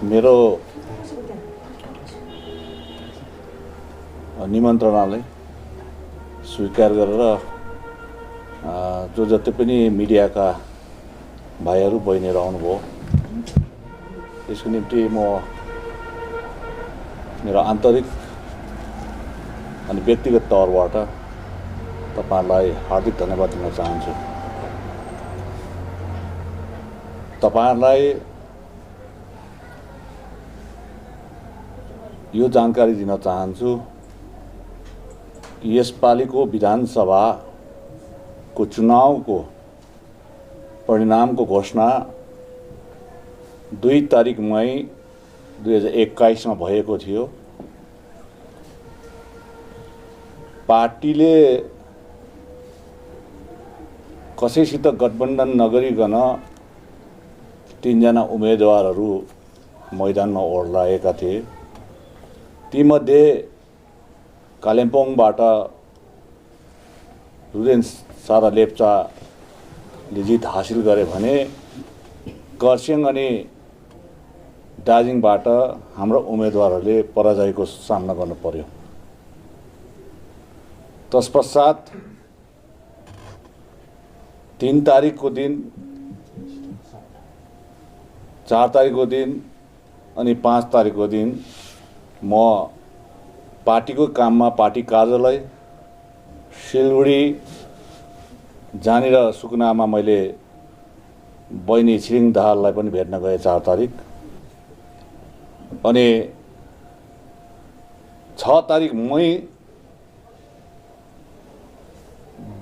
मेरो निमन्त्रणालाई स्वीकार गरेर जो जति पनि मिडियाका भाइहरू बहिनीहरू आउनुभयो, यसको निम्ति म मेरो आन्तरिक अनि व्यक्तिगत तौरबाट तपाईहरुलाई हार्दिक धन्यवाद दिन चाहन्छु। तपाईहरुलाई यो जानकारी दिन चाहन्छु, यसपालिको विधानसभाको चुनावको परिणामको घोषणा 2 तारिक मई 2021 में भएको थियो। पार्टीले कसैसित गठबन्धन नगरिकन 3 जना उम्मेदवारहरू मैदानमा ओर्लाएका थिए। तीमध्ये कालिम्पोङबाट रुदेन सारा लेप्चाले जित हासिल गरे भने खरसाङ अनि दार्जिलिङबाट हाम्रो उम्मेदवारहरूले पराजयको सामना गर्नु पर्यो। तत्पश्चात 3 तारिकको दिन, 4 तारिकको दिन अनि 5 तारिकको दिन म पार्टीको काममा पार्टी कार्यालय सिलगढी जानेर सुकुनामा मैले बहिनी छिरिङ दाहाललाई पनि भेट्न गए 4 तारिक। अनि 6 तारिक मई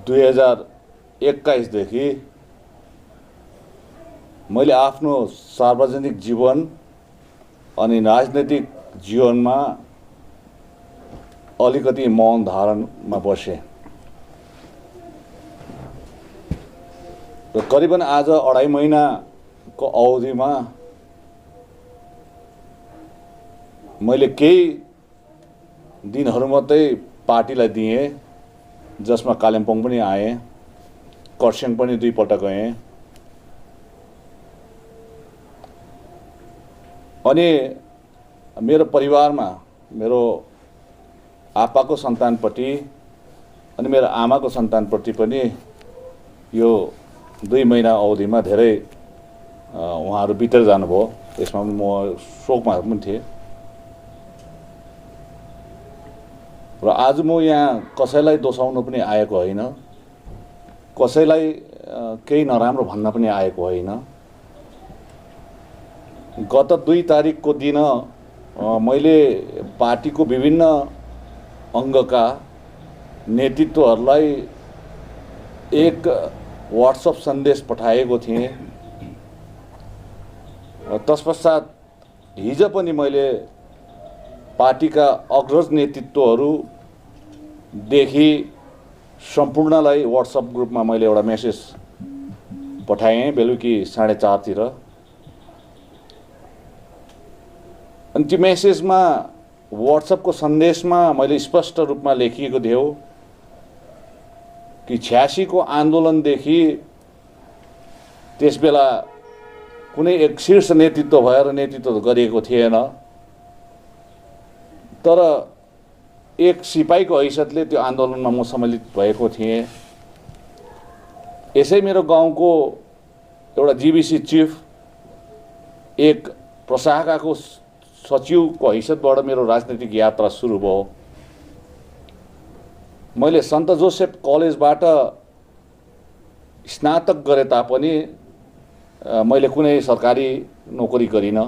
2021 देखि मैले आफ्नो सार्वजनिक जीवन अनि राजनीतिक जीवनमा अलिकति मौन धारणमा बसे। करिबन आज 2.5 महिनाको अवधिमा मैले केही दिनहरू मात्रै पार्टीलाई दिएँ, जसमा कालिम्पोङ पनि आएँ, खरसाङ पनि 2 पटक गएँ। अनि मेरो परिवारमा मेरो आपाको सन्तानप्रति अनि मेरो आमाको सन्तानप्रति पनि यो 2 महिना अवधिमा धेरै उहाँहरू बितेर जानुभयो। यसमा म शोकमा पनि थिएँ। र आज म यहाँ कसैलाई दोषाउन पनि आएको होइन, कसैलाई केही नराम्रो भन्न पनि आएको होइन। गत 2 तारिकको दिन मैले पार्टीको विभिन्न अङ्गका नेतृत्वहरूलाई एक व्हाट्सएप सन्देश पठाएको थिएँ। तत्पश्चात हिजो पनि मैले पार्टीका अग्रज नेतृत्वहरूदेखि सम्पूर्णलाई व्हाट्सएप ग्रुपमा मैले एउटा मेसेज पठाएँ बेलुकी 4:30 तिर। अनि त्यो मेसेजमा व्हाट्सएपको सन्देशमा मैले स्पष्ट रूपमा लेखिएको थियो कि 86 को आन्दोलनदेखि त्यसबेला कुनै एक शीर्ष नेतृत्व भएर नेतृत्व गरिएको थिएन, तर एक सिपाहीको हैसियतले त्यो आन्दोलनमा म सम्मिलित भएको थिएँ। यसै मेरो गाउँको एउटा जीबीसी चिफ, एक प्रशाखाको सचिवको हैसियतबाट मेरो राजनीतिक यात्रा सुरु भयो। मैले सन्त जोसेफ कलेजबाट स्नातक गरे तापनि मैले कुनै सरकारी नोकरी गरिन।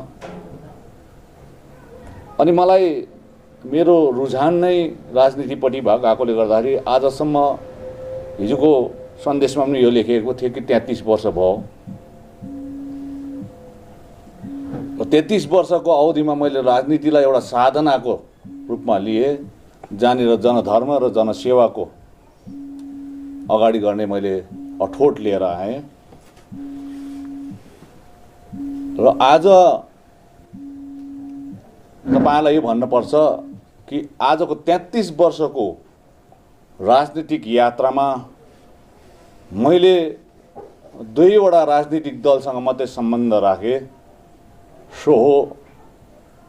अनि मलाई मेरो रुझान नै राजनीतिपट्टि भएकोले गर्दाखेरि आजसम्म हिजोको सन्देशमा पनि यो लेखिएको थियो कि 33 वर्ष भयो। 33 वर्षको अवधिमा मैले राजनीतिलाई एउटा साधनाको रूपमा लिए, जहाँनिर जनधर्म र जनसेवाको अगाडि गर्ने मैले अठोट लिएर आएँ। र आज तपाईलाई यो भन्नुपर्छ कि आजको 33 वर्षको राजनीतिक यात्रामा मैले 2 वटा राजनीतिक दलसँग मात्रै सम्बन्ध राखेँ। सो हो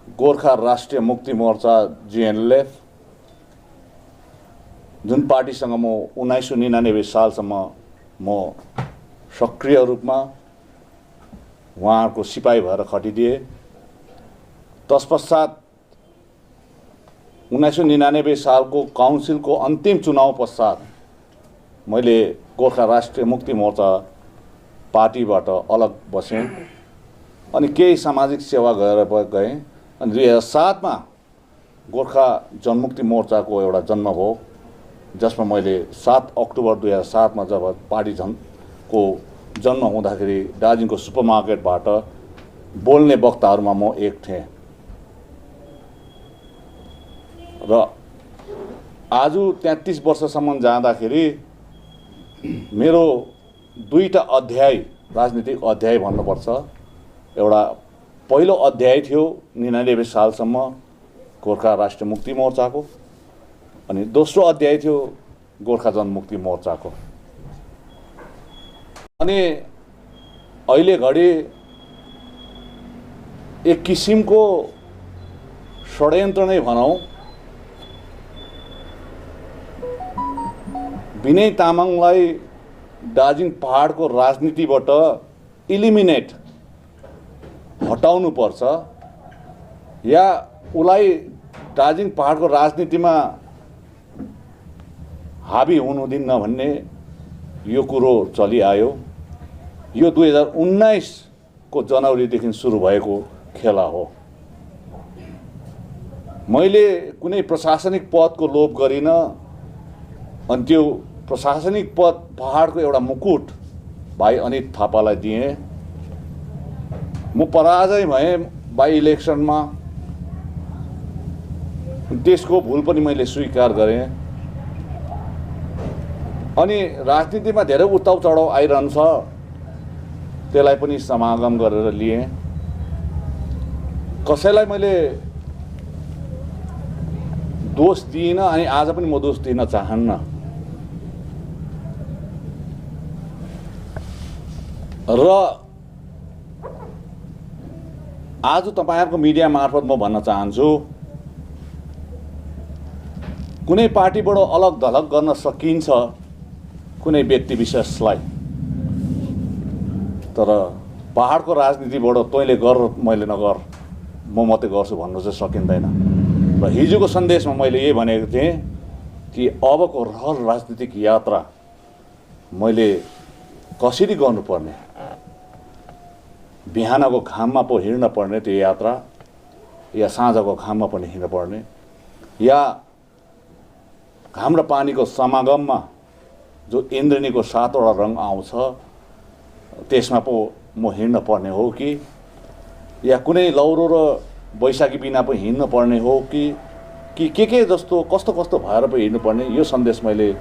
गोर्खा राष्ट्रिय मुक्ति मोर्चा जिएनएलएफ, जुन पार्टीसँग म 1999 सालसम्म म सक्रिय रूपमा उहाँहरूको सिपाही भएर खटिदिए। तत्पश्चात 1999 सालको काउन्सिलको अन्तिम चुनाव पश्चात मैले गोर्खा राष्ट्रिय मुक्ति मोर्चा पार्टीबाट अलग बसेँ अनि केही सामाजिक सेवा गरेर गएँ। अनि 2007 मा गोर्खा जनमुक्ति मोर्चाको एउटा जन्म भयो, जसमा मैले 7 अक्टोबर 2007 मा जब पार्टी को जन्म हुँदाखेरि दार्जिलिङको सुपरमार्केटबाट बोल्ने वक्ताहरूमा म एक थिएँ। र आज 33 वर्षसम्म जाँदाखेरि मेरो दुईटा अध्याय, राजनीतिक अध्याय भन्नुपर्छ। एउटा पहिलो अध्याय थियो 99 सालसम्म गोर्खा राष्ट्रिय मुक्ति मोर्चाको, अनि दोस्रो अध्याय थियो गोर्खा जनमुक्ति मोर्चाको। अनि अहिले घडी एक किसिमको षड्यन्त्र नै भनौँ, विनय तामाङलाई दार्जिलिङ पहाडको राजनीतिबाट इलिमिनेट हटाउनु पर्छ या उलाई दार्जिलिङ पहाडको राजनीतिमा हाबी हुनु दिन्न भन्ने यो कुरो चलिआयो। यो 2019 को जनवरीदेखि सुरु भएको खेला हो। मैले कुनै प्रशासनिक पदको लोभ गरिन, अनि त्यो प्रशासनिक पद पहाडको एउटा मुकुट भाइ अनित थापालाई दिएँ। म पराजय भएँ बाई इलेक्सनमा, त्यसको भुल पनि मैले स्वीकार गरेँ। अनि राजनीतिमा धेरै उताउ चढाउ आइरहन्छ, त्यसलाई पनि समागम गरेर लिएँ। कसैलाई मैले दोष दिइनँ अनि आज पनि म दोष दिन चाहन्न। र आज तपाईहरुको मिडिया मार्फत म भन्न चाहन्छु, कुनै पार्टीबाट अलग धलग गर्न सकिन्छ कुनै व्यक्ति विशेषलाई, तर पहाडको राजनीतिबाट तैँले गर मैले नगर म मात्रै गर्छु भन्नु चाहिँ सकिँदैन। र हिजोको सन्देशमा मैले यही भनेको थिएँ कि अबको रहल राजनीतिक यात्रा मैले कसरी गर्नुपर्ने, बिहानको घाममा पो हिँड्न पर्ने त्यो यात्रा, या साँझको घाममा पनि हिँड्न पर्ने, या घाम र पानीको समागममा जो इन्द्रनीको 7वटा रङ आउँछ त्यसमा पो म हिँड्न पर्ने हो कि, या कुनै लौरो र बैशाखी बिना पो हिँड्न पर्ने हो कि के जस्तो कस्तो कस्तो भएर पो हिँड्नु पर्ने, यो सन्देश मैले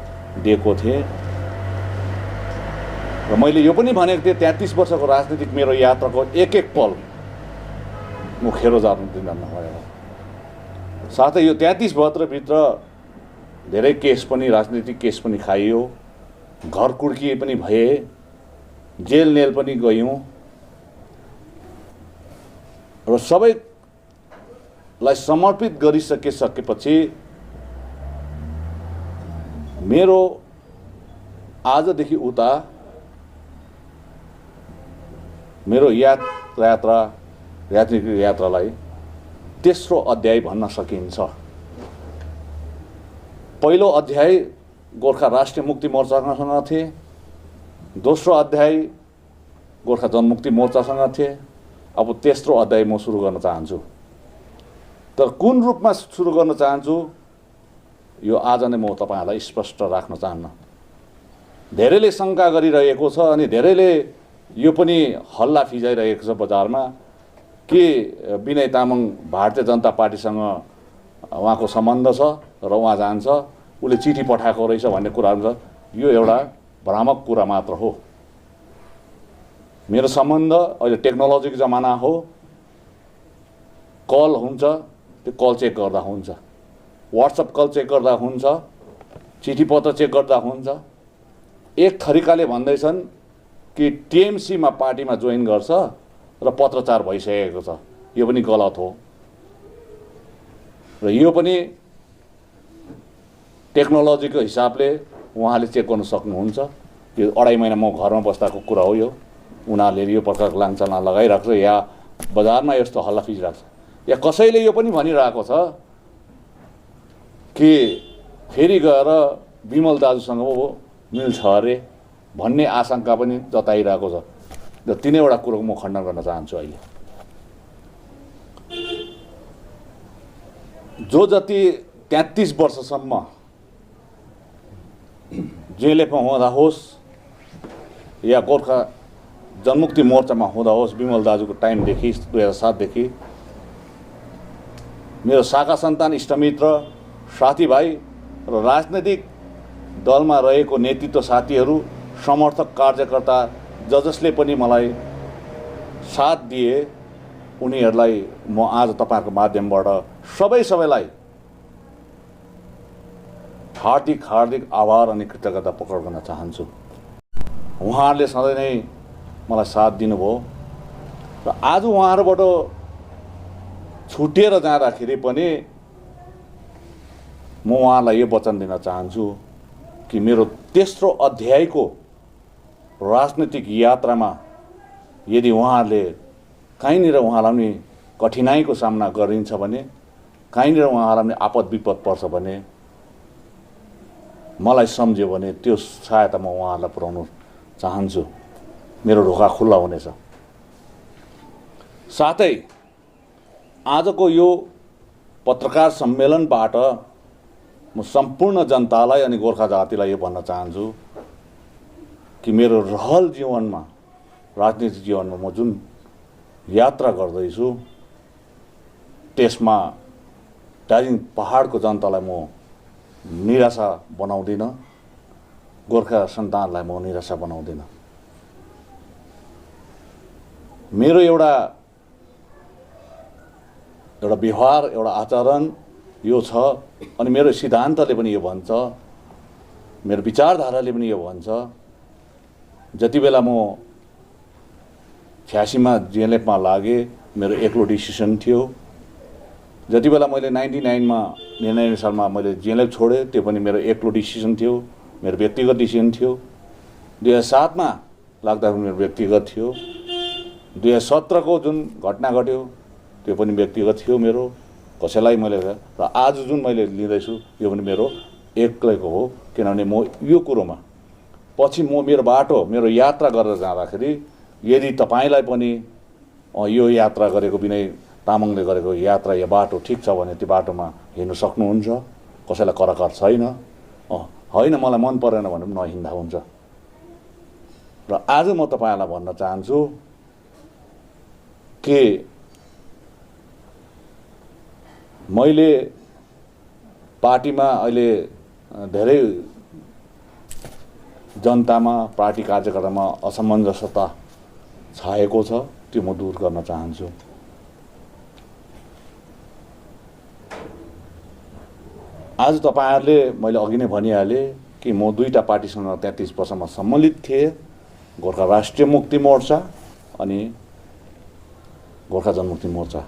दिएको थिएँ। र मैले यो पनि भनेको थिएँ 33 वर्षको राजनीतिक मेरो यात्राको एक एक पल म खेरो जानु दिन्न भनेर। साथै यो 33 वर्षभित्र धेरै केस पनि, राजनीतिक केस पनि खाइयो, घर कुर्किए पनि भए, जेल नेल पनि गयौँ, र सबैलाई समर्पित गरिसकेपछि मेरो आजदेखि उता मेरो राजनीतिक यात्रालाई तेस्रो अध्याय भन्न सकिन्छ। पहिलो अध्याय गोर्खा राष्ट्रिय मुक्ति मोर्चासँग थिए, दोस्रो अध्याय गोर्खा जनमुक्ति मोर्चासँग थिए, अब तेस्रो अध्याय म सुरु गर्न चाहन्छु। तर कुन रूपमा सुरु गर्न चाहन्छु यो आज नै म तपाईहरुलाई स्पष्ट राख्न चाहन्न। धेरैले शंका गरिरहेको छ अनि धेरैले यो पनि हल्ला फिजाइरहेको छ बजारमा कि विनय तामाङ भारतीय जनता पार्टीसँग उहाँको सम्बन्ध छ र उहाँ जान्छ, उसले चिठी पठाएको रहेछ भन्ने कुराहरु छ। यो एउटा भ्रामक कुरा मात्र हो। मेरो सम्बन्ध अहिले टेक्नोलोजीको जमाना हो, कल हुन्छ, त्यो कल चेक गर्दा हुन्छ, व्हाट्सएप कल चेक गर्दा हुन्छ, चिठी पत्र चेक गर्दा हुन्छ। एक थरीकाले भन्दैछन् कि टीएमसी मा पार्टीमा जोइन गर्छ र पत्रचार भइसकेको छ, यो पनि गलत हो। र यो पनि टेक्नोलोजीको हिसाबले उहाँले चेक गर्न सक्नुहुन्छ। यो 2.5 महिना म घरमा बस्दाको कुरा हो। यो उनीहरूले यो प्रकारको लाञ्छना लगाइरहेको छ या बजारमा यस्तो हल्ला फिजिरहेको छ या कसैले यो पनि भनिरहेको छ कि फेरि गएर विमल दाजुसँग मिल्छ अरे भन्ने आशंका पनि जताइरहेको छ। र तीनैवटा कुरोको म खण्डन गर्न चाहन्छु। अहिले जो जति 33 वर्षसम्म जेएलएफमा हुँदा होस् या गोर्खा जनमुक्ति मोर्चामा हुँदा होस्, विमल दाजुको टाइमदेखि 2007 देखि मेरो शाखा सन्तान, इष्टमित्र, साथीभाइ र राजनैतिक दलमा रहेको नेतृत्व साथीहरू, समर्थक, कार्यकर्ता जसले पनि मलाई साथ दिए उनीहरूलाई म आज तपाईहरुको माध्यमबाट सबैलाई हार्दिक आभार अनि कृतज्ञता प्रकट गर्न चाहन्छु। उहाँहरूले सधैँ नै मलाई साथ दिनुभयो र आज उहाँहरूबाट छुटिएर जाँदाखेरि पनि म उहाँलाई यो वचन दिन चाहन्छु कि मेरो तेस्रो अध्यायको राजनीतिक यात्रामा यदि उहाँहरूले कहीँनिर उहाँलाई पनि कठिनाइको सामना गरिन्छ भने, कहीँनिर उहाँलाई पनि आपद विपद पर्छ भने, मलाई सम्झ्यो भने त्यो सहायता म उहाँहरूलाई पुर्याउन चाहन्छु। मेरो ढोका खुल्ला हुनेछ। साथै आजको यो पत्रकार सम्मेलनबाट म सम्पूर्ण जनतालाई अनि गोर्खा जातिलाई यो भन्न चाहन्छु कि मेरो रहल जीवनमा, राजनीतिक जीवनमा म जुन यात्रा गर्दैछु त्यसमा दार्जिलिङ पहाडको जनतालाई म निराशा बनाउँदिन, गोर्खा सन्तानलाई म निराशा बनाउँदिन। मेरो एउटा व्यवहार, एउटा आचरण यो छ अनि मेरो सिद्धान्तले पनि यो भन्छ, मेरो विचारधाराले पनि यो भन्छ। जति बेला म 86 मा जेएलएफमा लागे मेरो एक्लो डिसिसन थियो। जति बेला मैले 99 मा 99 सालमा मैले जेएलएफ छोडे त्यो पनि मेरो एक्लो डिसिसन थियो, मेरो व्यक्तिगत डिसिसन थियो। 2007 मा लाग्दा मेरो व्यक्तिगत थियो। 2017 को जुन घटना घट्यो त्यो पनि व्यक्तिगत थियो मेरो, कसैलाई मैले। र आज जुन मैले लिँदैछु यो पनि मेरो एक्लैको हो, किनभने म यो कुरोमा पछि म मेरो बाटो, मेरो यात्रा गरेर जाँदाखेरि यदि तपाईलाई पनि यो यात्रा गरेको विनय तामाङले गरेको यात्रा या बाटो ठिक छ भने त्यो बाटोमा हिँड्न सक्नुहुन्छ। कसैलाई करकर छैन। होइन मलाई मन परेन भने पनि नहिँड्दा हुन्छ। र आज म तपाईलाई भन्न चाहन्छु कि मैले पार्टीमा अहिले धेरै जनतामा, पार्टी कार्यकर्तामा असमञ्जसता छाएको छ, त्यो म दूर गर्न चाहन्छु। आज तपाईहरुले, मैले अघि नै भनिहालेँ कि म दुईटा पार्टीसँग 33 वर्षमा सम्मिलित थिएँ, गोर्खा राष्ट्रिय मुक्ति मोर्चा अनि गोर्खा जनमुक्ति मोर्चा।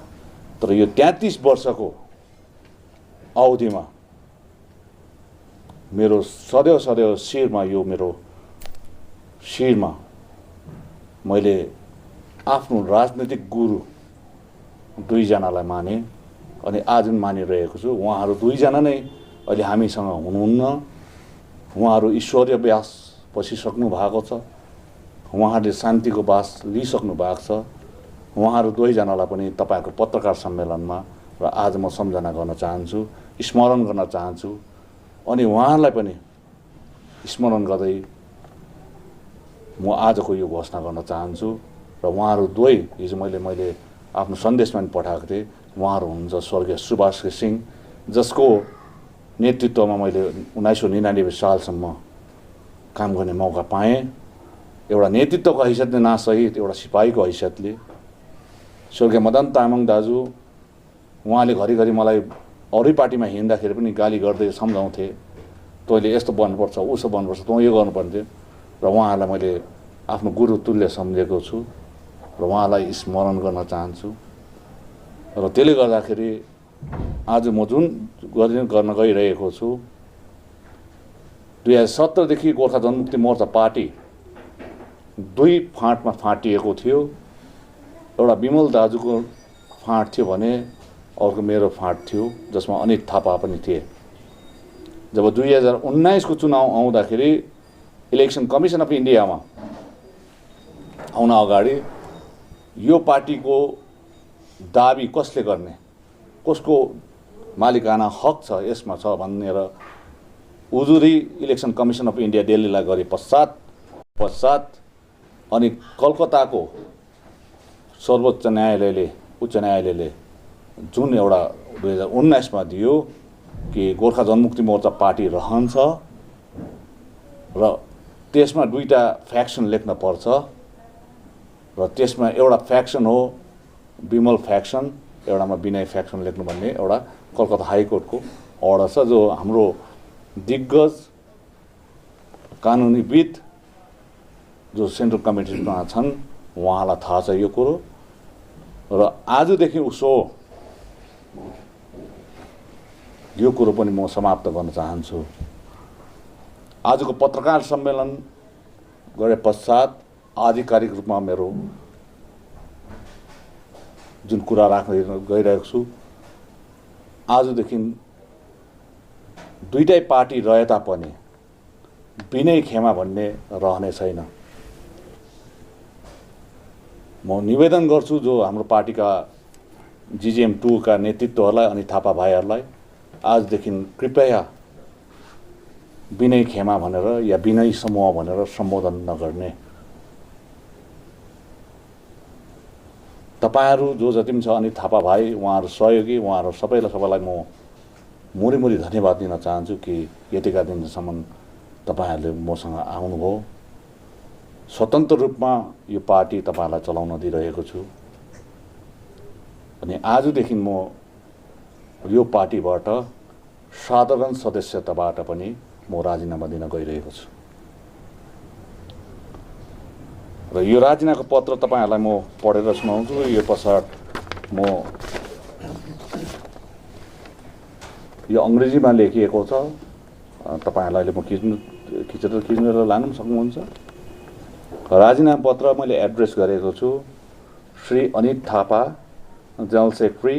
तर यो 33 वर्षको अवधिमा मेरो सदैव शिरमा, यो मेरो शिरमा मैले आफ्नो राजनीतिक गुरु दुईजनालाई माने अनि आज पनि मानिरहेको छु। उहाँहरू दुईजना नै अहिले हामीसँग हुनुहुन्न। उहाँहरू ईश्वरीय व्यास बसिसक्नु भएको छ। उहाँहरूले शान्तिको बास लिइसक्नु भएको छ। उहाँहरू दुईजनालाई पनि तपाईको पत्रकार सम्मेलनमा र आज म सम्झना गर्न चाहन्छु, स्मरण गर्न चाहन्छु। अनि उहाँहरूलाई पनि स्मरण गर्दै म आजको यो घोषणा गर्न चाहन्छु। र उहाँहरू दुवै हिजो मैले आफ्नो सन्देशमा पनि पठाएको थिएँ। उहाँहरू हुनुहुन्छ स्वर्गीय सुभाष सिंह, जसको नेतृत्वमा मैले 1999 सालसम्म काम गर्ने मौका पाएँ। एउटा नेतृत्वको हैसियतले नसहित एउटा सिपाहीको हैसियतले। स्वर्गीय मदन तामाङ दाजु, उहाँले घरिघरि मलाई अरू पार्टीमा हिँड्दाखेरि पनि गाली गर्दै सम्झाउँथे, तैँले यस्तो बन्नुपर्छ, उसो बन्नुपर्छ, तँ यो गर्नुपर्ने। र उहाँहरूलाई मैले आफ्नो गुरु तुल्य सम्झेको छु र उहाँलाई स्मरण गर्न चाहन्छु। र त्यसले गर्दाखेरि आज म जुन गर्न गइरहेको छु 2017 देखि गोर्खा जनमुक्ति मोर्चा पार्टी दुई फाँटमा फाँटिएको थियो। एउटा विमल दाजुको फाँट थियो भने अर्को मेरो फाँट थियो जसमा अनित थापा पनि थिए। जब 2019 को चुनाव आउँदाखेरि इलेक्सन कमिसन अफ इन्डियामा आउन अगाडि यो पार्टीको दाबी कसले गर्ने, कसको मालिकाना हक छ यसमा छ भनेर उजुरी इलेक्सन कमिसन अफ इन्डिया दिल्लीलाई गरे पश्चात अनि कलकत्ताको सर्वोच्च न्यायालयले उच्च न्यायालयले जुन एउटा 2019 मा दियो कि गोर्खा जनमुक्ति मोर्चा पार्टी रहन्छ र त्यसमा दुईटा फ्याक्सन लेख्न पर्छ र त्यसमा एउटा फ्याक्सन हो विमल फ्याक्सन, एउटामा विनय फ्याक्सन लेख्नु भन्ने एउटा कलकत्ता हाइकोर्टको अर्डर छ जो हाम्रो दिग्गज कानुनीविद जो सेन्ट्रल कमिटीमा छन् उहाँलाई थाहा छ यो कुरो। र आजदेखि उसो यो कुरो पनि म समाप्त गर्न चाहन्छु। आजको पत्रकार सम्मेलन गरे पश्चात आधिकारिक रूपमा मेरो जुन कुरा राख्न गइरहेको छु, आजदेखि दुईटै पार्टी रहे तापनि विनय खेमा भन्ने रहने छैन। म निवेदन गर्छु जो हाम्रो पार्टीका GGM 2 का नेतृत्वहरूलाई अनि थापा भाइहरूलाई आजदेखि कृपया विनय खेमा भनेर या विनय समूह भनेर सम्बोधन नगर्ने। तपाईहरू जो जति पनि छ अनि थापा भाइ उहाँहरू सहयोगी उहाँहरू सबैलाई म मुरी धन्यवाद दिन चाहन्छु कि यतिका दिनसम्म तपाईहरूले मसँग आउनुभयो। स्वतन्त्र रूपमा यो पार्टी तपाईलाई चलाउन दिइरहेको छु अनि आजदेखि म यो पार्टीबाट साधारण सदस्यताबाट पनि म राजीनामा दिन गइरहेको छु र यो राजीनामाको पत्र तपाईहरूलाई म पढेर सुनाउँछु। यो पश्चात म यो अङ्ग्रेजीमा लेखिएको छ, तपाईहरूलाई म खिचेर लानु पनि सक्नुहुन्छ। राजीनामा पत्र मैले एड्रेस गरेको छु Shri Anit Thapa, general secretary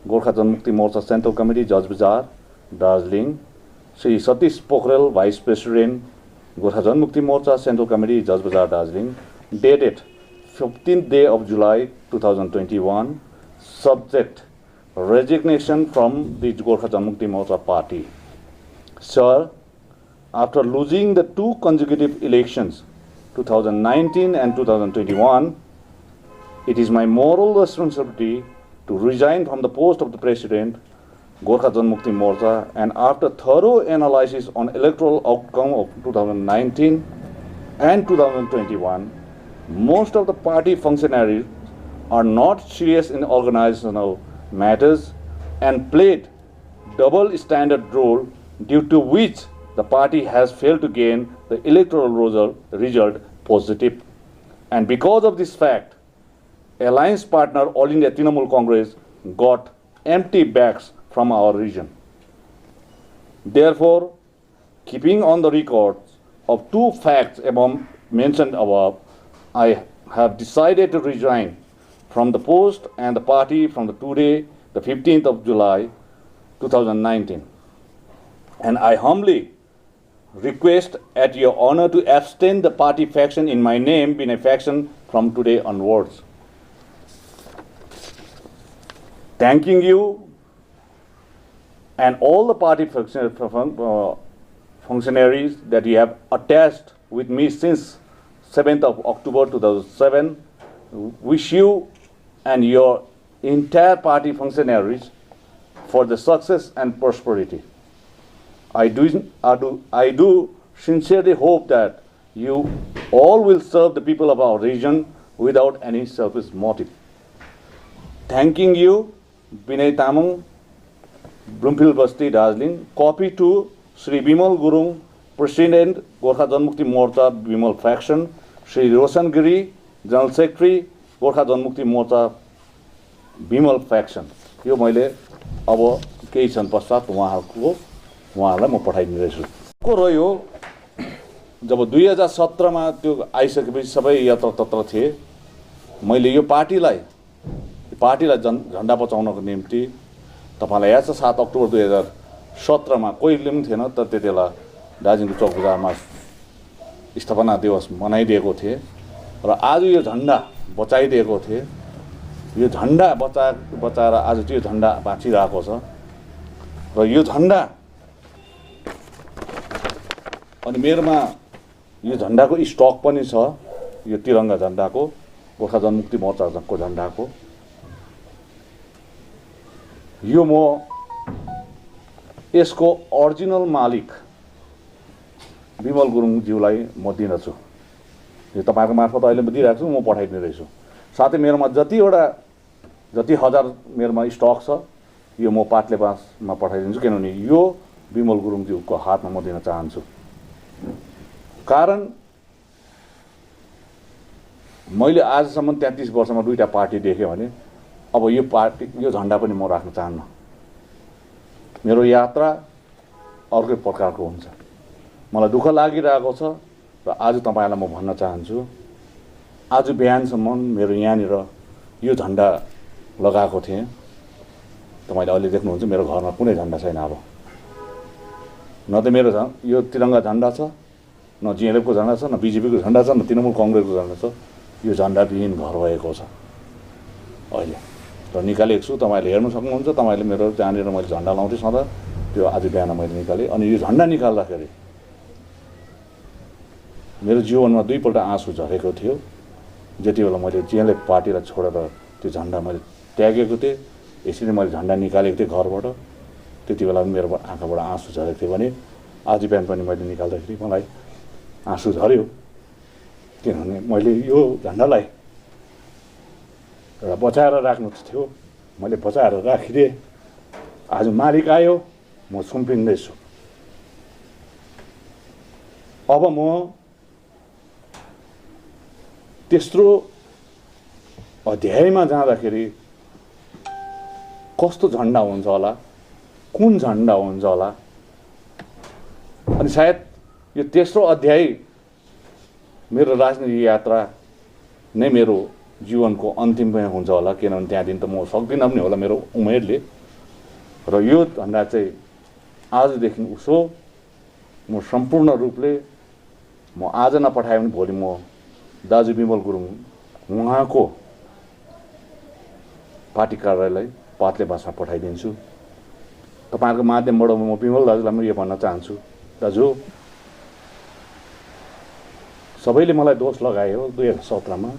Gorkha Janmukti Morcha central committee जज बजार Darjeeling, Shri Satish Pokharel, vice president Gorkha Janmukti Morcha central committee जज बजार Darjeeling, dated 15th day of July 2021, subject resignation from the Gorkha Janmukti Morcha party. Sir, after losing the two consecutive elections, 2019 and 2021, it is my moral responsibility to resign from the post of the President, Gorkha Janmukti Morcha, and after thorough analysis on electoral outcome of 2019 and 2021, most of the party functionaries are not serious in organizational matters and played double standard role, due to which the party has failed to gain the electoral result positive. And because of this fact, alliance partner All India Trinamool Congress got empty bags from our region. Therefore, keeping on the records of two facts mentioned above, I have decided to resign from the post and the party from today, the 15th of July 2019. And I humbly request at your honor to abstain the party faction in my name being a faction from today onwards. Thanking you and all the party functionaries that you have attached with me since 7th of October 2007, wish you and your entire party functionaries for the success and prosperity. I do sincerely hope that you all will serve the people of our region without any selfish motive. Thanking you, Binay Tamang, Bloomfield Basti, Darjeeling. Copy to Sri Bimal Gurung, President, Gorkha Janmukti Morcha, Bimal Faction, Sri Roshan Giri, General Secretary, Gorkha Janmukti Morcha, Bimal Faction. यो मैले अब केही क्षण पश्चात उहाँहरूलाई म पठाइदिने रहेछु। को रह्यो जब 2017मा त्यो आइसकेपछि सबै यत्रतत्र थिए, मैले यो पार्टीलाई झन्डा बचाउनको निम्ति तपाईँलाई याद छ 7 अक्टोबर 2017मा कोहीले पनि थिएन त त्यति बेला दार्जिलिङको चौक बजारमा स्थापना दिवस मनाइदिएको थिए र आज यो झन्डा बचाइदिएको थिए। यो झन्डा बचाएर आज त्यो झन्डा बाँचिरहेको छ र यो झन्डा अनि मेरोमा यो झन्डाको स्टक पनि छ। यो तिरङ्गा झन्डाको, गोर्खा जनमुक्ति मोर्चाको झन्डाको यो म यसको ओरिजिनल मालिक विमल गुरुङज्यूलाई म दिन्छु। यो तपाईँको मार्फत अहिले म दिइरहेको छु, म पठाइदिने रहेछु। साथै मेरोमा जति हजार मेरोमा स्टक छ यो म पाटले बाँसमा पठाइदिन्छु, किनभने यो विमल गुरुङज्यूको हातमा म दिन चाहन्छु। कारण मैले आजसम्म 33 वर्षमा 2टा पार्टी देखेँ भने अब यो झन्डा पनि म राख्न चाहन्न। मेरो यात्रा अर्कै प्रकारको हुन्छ। मलाई दुःख लागिरहेको छ र आज तपाईँलाई म भन्न चाहन्छु, आज बिहानसम्म मेरो यहाँनिर यो झन्डा लगाएको थिएँ। तपाईँले अहिले देख्नुहुन्छ मेरो घरमा कुनै झन्डा छैन। अब न त मेरो यो तिरङ्गा झन्डा छ, न जिएलएफको झन्डा छ, न बिजेपीको झन्डा छ, न तृणमूल कङ्ग्रेसको झन्डा छ। यो झन्डाविहीन घर भएको छ अहिले र निकालेको छु। तपाईँले हेर्नु सक्नुहुन्छ। तपाईँले मेरो जहाँनिर मैले झन्डा लाउँथेँ सधैँ त्यो आज बिहान मैले निकालेँ। अनि यो झन्डा निकाल्दाखेरि मेरो जीवनमा 2 पल्ट आँसु झरेको थियो। जति बेला मैले जिएलएफ पार्टीलाई छोडेर त्यो झन्डा मैले त्यागेको थिएँ, यसरी मैले झन्डा निकालेको थिएँ घरबाट, त्यति बेला मेरो आँखाबाट आँसु झरेको थियो भने आज बिहान पनि मैले निकाल्दाखेरि मलाई आँसु झऱ्यो। किनभने मैले यो झन्डालाई एउटा बचाएर राख्नु थियो, मैले बचाएर राखिदिएँ। आज मालिक आयो, म सुम्पिँदैछु। अब म तेस्रो अध्यायमा जाँदाखेरि कस्तो झन्डा हुन्छ होला, कुन झन्डा हुन्छ होला, अनि सायद यो तेस्रो अध्याय मेरो राजनीतिक यात्रा नै मेरो जीवनको अन्तिममै हुन्छ होला। किनभने त्यहाँदेखि त म सक्दिनँ पनि होला मेरो उमेरले। र यो झन्डा चाहिँ आजदेखि उसो म सम्पूर्ण रूपले म आज नपठाए पनि भोलि म दाजु विमल गुरुङ उहाँको पार्टी कार्यालय पाटले बाँसमा पठाइदिन्छु। तपाईँहरूको माध्यमबाट म विमल दाजुलाई पनि यो भन्न चाहन्छु, दाजु सबैले मलाई दोष लगायो 2017मा,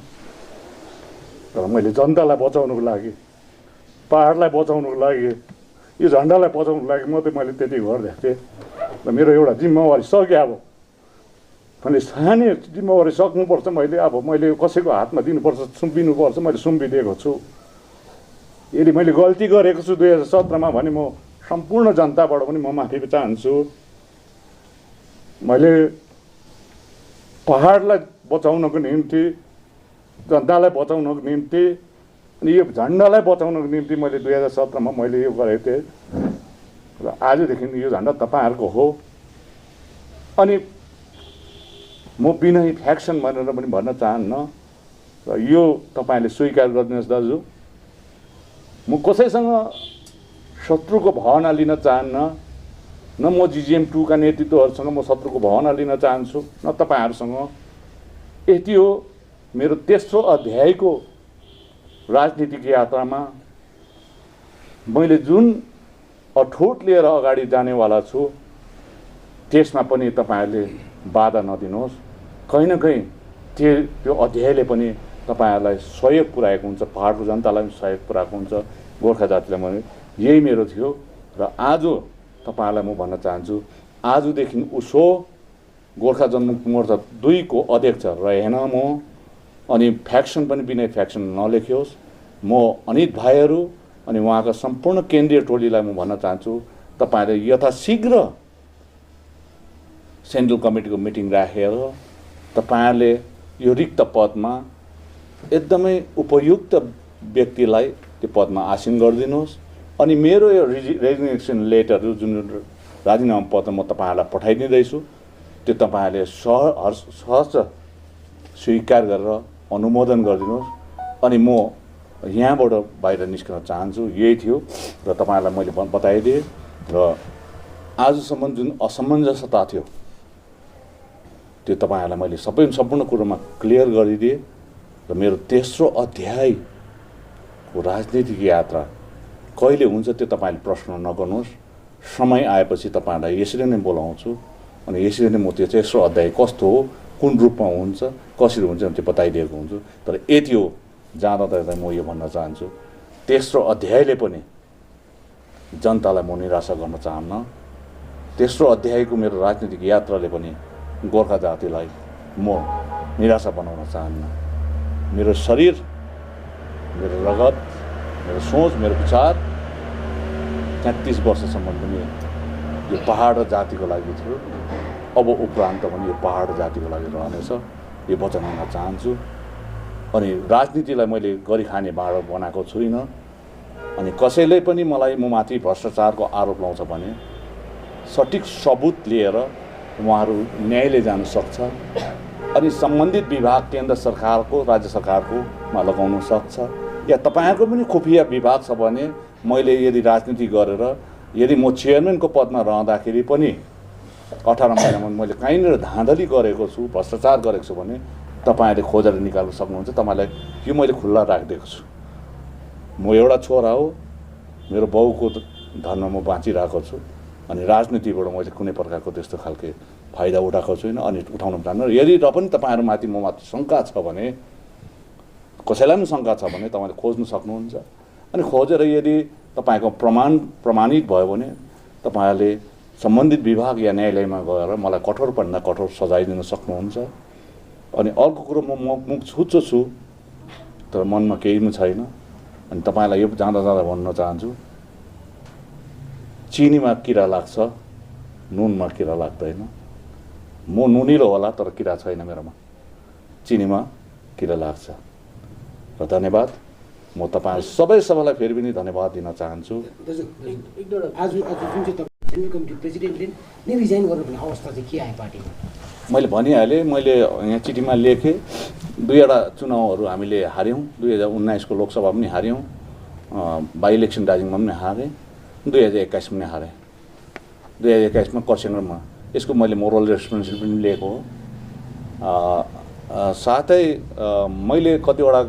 तर मैले जनतालाई बचाउनुको लागि, पहाडलाई बचाउनुको लागि, यो झन्डालाई बचाउनुको लागि मात्रै मैले त्यति गरिदिएको थिएँ र मेरो एउटा जिम्मेवारी सक्यो। अब मैले स्थानीय जिम्मेवारी सक्नुपर्छ। मैले कसैको हातमा दिनुपर्छ, सुम्पिनुपर्छ। मैले सुम्पिदिएको छु। यदि मैले गल्ती गरेको छु 2017मा भने म सम्पूर्ण जनताबाट पनि म माफी चाहन्छु। मैले पहाडलाई बचाउनको निम्ति, जनतालाई बचाउनको निम्ति अनि यो झन्डालाई बचाउनको निम्ति मैले 2017मा मैले यो गरेको थिएँ र आजदेखि यो झन्डा तपाईँहरूको हो। अनि म बिना फ्याक्सन भनेर पनि भन्न चाहन्न र यो तपाईँले स्वीकार गरिदिनुहोस् दाजु। म कसैसँग शत्रुको भावना लिन चाहन्न, न म GGM2 का नेतृत्वहरूसँग म शत्रुको भावना लिन चाहन्छु, न तपाईँहरूसँग। यति हो मेरो तेस्रो अध्यायको राजनीतिक यात्रामा मैले जुन अठोट लिएर अगाडि जानेवाला छु त्यसमा पनि तपाईँहरूले बाधा नदिनुहोस्। कहीँ न कहीँ त्यो अध्यायले पनि तपाईँहरूलाई सहयोग पुर्याएको हुन्छ, पहाडको जनतालाई पनि सहयोग पुर्याएको हुन्छ, गोर्खा जातिलाई पनि। यही मेरो थियो र आज तपाईँहरूलाई म भन्न चाहन्छु, आजदेखि उसो गोर्खा जनमुक्ति मोर्चा 2 को अध्यक्ष रहेन म। अनि फ्याक्सन पनि बिना फ्याक्सन नलेखियोस्। म अनित भाइहरू अनि उहाँका सम्पूर्ण केन्द्रीय टोलीलाई म भन्न चाहन्छु, तपाईँहरूले यथाशीघ्र सेन्ट्रल कमिटीको मिटिङ राखेर तपाईँहरूले यो रिक्त पदमा एकदमै उपयुक्त व्यक्तिलाई त्यो पदमा आसीन गरिदिनुहोस् अनि मेरो यो रेजिग्नेसन लेटर जुन राजीनामा पत्र म तपाईँहरूलाई पठाइदिँदैछु त्यो तपाईँहरूले सहज स्वीकार गरेर अनुमोदन गरिदिनुहोस् अनि म यहाँबाट बाहिर निस्कन चाहन्छु। यही थियो र तपाईँहरूलाई मैले बताइदिएँ र आजसम्म जुन असमञ्जसता थियो त्यो तपाईँहरूलाई मैले सम्पूर्ण कुरोमा क्लियर गरिदिएँ र मेरो तेस्रो अध्यायको राजनीतिक यात्रा कहिले हुन्छ त्यो तपाईँले प्रश्न नगर्नुहोस्। समय आएपछि तपाईँहरूलाई यसरी नै बोलाउँछु अनि यसरी नै म त्यो तेस्रो अध्याय कस्तो हो, कुन रूपमा हुन्छ, कसरी हुन्छ त्यो बताइदिएको हुन्छु। तर यति हो, जाँदा म यो भन्न चाहन्छु, तेस्रो अध्यायले पनि जनतालाई म निराशा गर्न चाहन्न। तेस्रो अध्यायको मेरो राजनीतिक यात्राले पनि गोर्खा जातिलाई म निराशा बनाउन चाहन्न। मेरो शरीर, मेरो रगत, मेरो सोच, मेरो विचार 33 वर्षसम्म पनि यो पहाड र जातिको लागि थियो। अब उपरान्त पनि यो पहाड जातिको लागि रहनेछ, यो वचन दिन चाहन्छु। अनि राजनीतिलाई मैले गरी खाने भाँडो बनाएको छुइनँ। अनि कसैले पनि मलाई म माथि भ्रष्टाचारको आरोप लाउँछ भने सठिक सबुत लिएर उहाँहरू न्यायले जान सक्छ अनि सम्बन्धित विभाग केन्द्र सरकारको, राज्य सरकारकोमा लगाउन सक्छ। या तपाईँहरूको पनि खुफिया विभाग छ भने मैले यदि राजनीति गरेर यदि म चेयरम्यानको पदमा रहँदाखेरि पनि 18 महिनामा मैले कहीँनिर धाँधली गरेको छु, भ्रष्टाचार गरेको छु भने तपाईँहरूले खोजेर निकाल्न सक्नुहुन्छ। तपाईँलाई यो मैले खुल्ला राखिदिएको छु। म एउटा छोरा हो, मेरो बाउको धनमा म बाँचिरहेको छु अनि राजनीतिबाट मैले कुनै प्रकारको त्यस्तो खालके फाइदा उठाएको छुइनँ अनि उठाउन चाहन्न। यदि र पनि तपाईँहरूमाथि म माथि शङ्का छ भने, कसैलाई पनि शङ्का छ भने तपाईँले खोज्न सक्नुहुन्छ। अनि खोजेर यदि तपाईँको प्रमाणित भयो भने तपाईँहरूले सम्बन्धित विभाग या न्यायालयमा गएर मलाई कठोरभन्दा कठोर सजाय दिन सक्नुहुन्छ। अनि अर्को कुरो म मुख छुच्चो छु तर मनमा केही पनि छैन। अनि तपाईँलाई यो जाँदा भन्न चाहन्छु, चिनीमा किरा लाग्छ, नुनमा किरा लाग्दैन। म नुनिलो होला तर किरा छैन मेरोमा, चिनीमा किरा लाग्छ। र धन्यवाद। म तपाईँ सबैलाई फेरि पनि धन्यवाद दिन चाहन्छु। आज जुन चाहिँ सेन्ट्रल कमिटी प्रेसिडेन्टले नै रिजाइन गर्नुपर्ने अवस्था चाहिँ के आयो पार्टीमा? मैले भनिहालेँ, मैले यहाँ चिठीमा लेखेँ। 2वटा चुनावहरू हामीले हार्यौँ। 2019 को लोकसभा पनि हार्यौँ, बाई इलेक्सन दार्जिलिङमा पनि हारेँ, 2021 पनि हारेँ। 2021 मा कर्सियङमा यसको मैले मोरल रेस्पोन्सिबिलिटी पनि लिएको हो। साथै मैले कतिवटा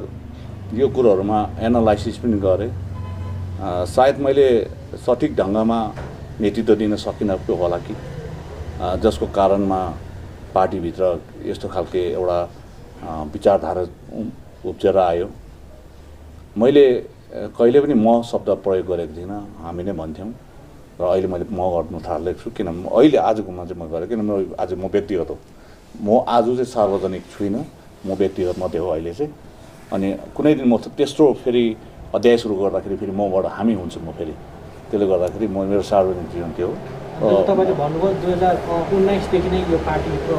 यो कुरोहरूमा एनालाइसिस पनि गरेँ। सायद मैले सठिक ढङ्गमा नेतृत्व दिन सकिनँ होला कि जसको कारणमा पार्टीभित्र यस्तो खालके एउटा विचारधारा उब्जेर आयो। मैले कहिले पनि म शब्द प्रयोग गरेको थिइनँ, हामी नै भन्थ्यौँ र अहिले मैले म गर्नु थालेको छु। किन अहिले आजकोमा चाहिँ म गरेँ, किन आज म व्यक्तिगत हो, म आज चाहिँ सार्वजनिक छुइनँ, म व्यक्तिगत मात्रै हो अहिले चाहिँ। अनि कुनै दिन म त्यस्तो फेरि अध्याय सुरु गर्दाखेरि फेरि मबाट हामी हुन्छु म फेरि, त्यसले गर्दाखेरि म मेरो सार्वजनिक जीवन थियो। तपाईँले भन्नुभयो 2019 देखि नै यो पार्टीको